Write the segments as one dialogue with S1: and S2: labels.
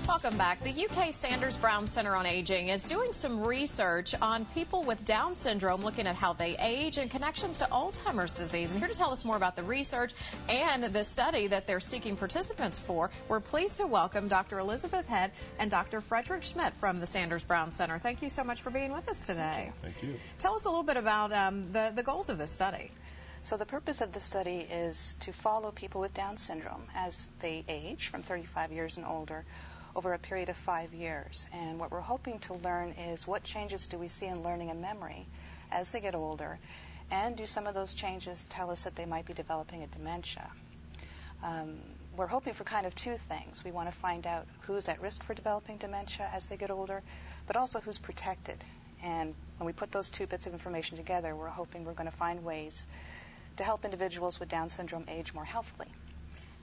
S1: Welcome back. The UK Sanders Brown Centre on Aging is doing some research on people with Down syndrome, looking at how they age and connections to Alzheimer's disease. And here to tell us more about the research and the study that they're seeking participants for, we're pleased to welcome Dr. Elizabeth Head and Dr. Frederick Schmidt from the Sanders Brown Centre. Thank you so much for being with us today.
S2: Thank you.
S1: Tell us a little bit about the goals of this study.
S3: So the purpose of the study is to follow people with Down syndrome as they age from 35 years and older over a period of 5 years. And what we're hoping to learn is what changes do we see in learning and memory as they get older, and do some of those changes tell us that they might be developing a dementia. We're hoping for kind of two things. We want to find out who's at risk for developing dementia as they get older, but also who's protected. And when we put those two bits of information together, we're hoping we're going to find ways to help individuals with Down syndrome age more healthily.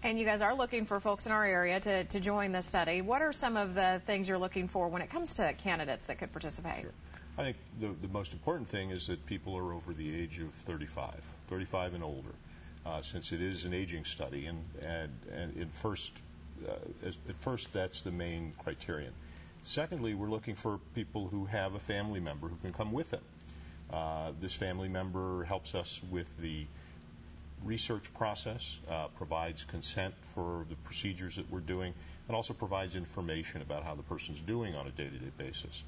S1: And you guys are looking for folks in our area to join the study. What are some of the things you're looking for when it comes to candidates that could participate?
S2: Sure. I think the most important thing is that people are over the age of 35 and older, since it is an aging study. And at first, that's the main criterion. Secondly, we're looking for people who have a family member who can come with them. This family member helps us with the research process, provides consent for the procedures that we're doing, and also provides information about how the person's doing on a day-to-day basis.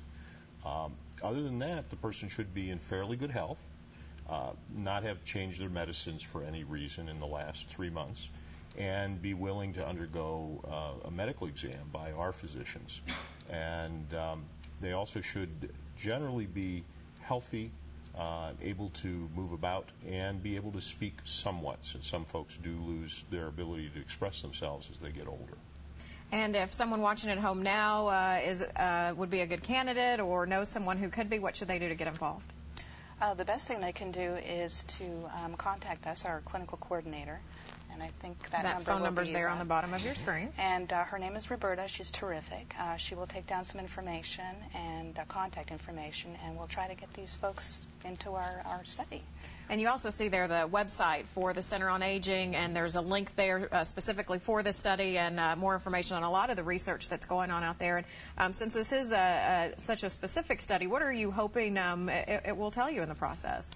S2: Other than that, the person should be in fairly good health, not have changed their medicines for any reason in the last 3 months, and be willing to undergo a medical exam by our physicians. And they also should generally be healthy, able to move about, and be able to speak somewhat, since some folks do lose their ability to express themselves as they get older.
S1: And if someone watching at home now would be a good candidate or knows someone who could be, what should they do to get involved?
S3: The best thing they can do is to contact us, our clinical coordinator, and I think that
S1: phone number's there on the bottom of your screen.
S3: And her name is Roberta. She's terrific. She will take down some information and contact information, and we'll try to get these folks into our study.
S1: And you also see there the website for the Center on Aging, and there's a link there specifically for this study and more information on a lot of the research that's going on out there. And since this is such a specific study, what are you hoping it will tell you in the process?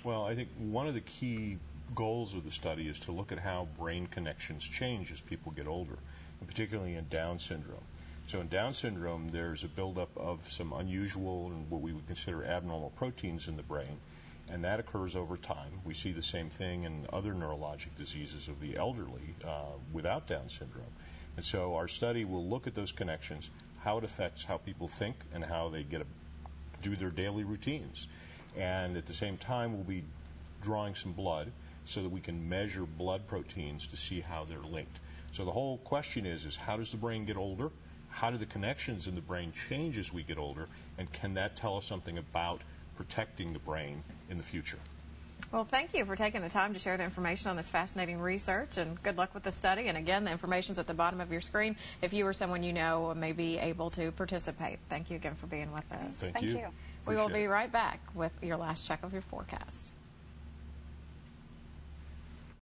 S2: Well, I think one of the key goals of the study is to look at how brain connections change as people get older, and particularly in Down syndrome. So in Down syndrome, there's a buildup of some unusual and what we would consider abnormal proteins in the brain, and that occurs over time. We see the same thing in other neurologic diseases of the elderly without Down syndrome. And so our study will look at those connections, how it affects how people think and how they do their daily routines. And at the same time, we'll be drawing some blood so that we can measure blood proteins to see how they're linked. So the whole question is how does the brain get older? How do the connections in the brain change as we get older? And can that tell us something about protecting the brain in the future?
S1: Well, thank you for taking the time to share the information on this fascinating research, and good luck with the study. And again, the information's at the bottom of your screen if you or someone you know may be able to participate. Thank you again for being with us.
S2: Thank you.
S1: We will be right back with your last check of your forecast.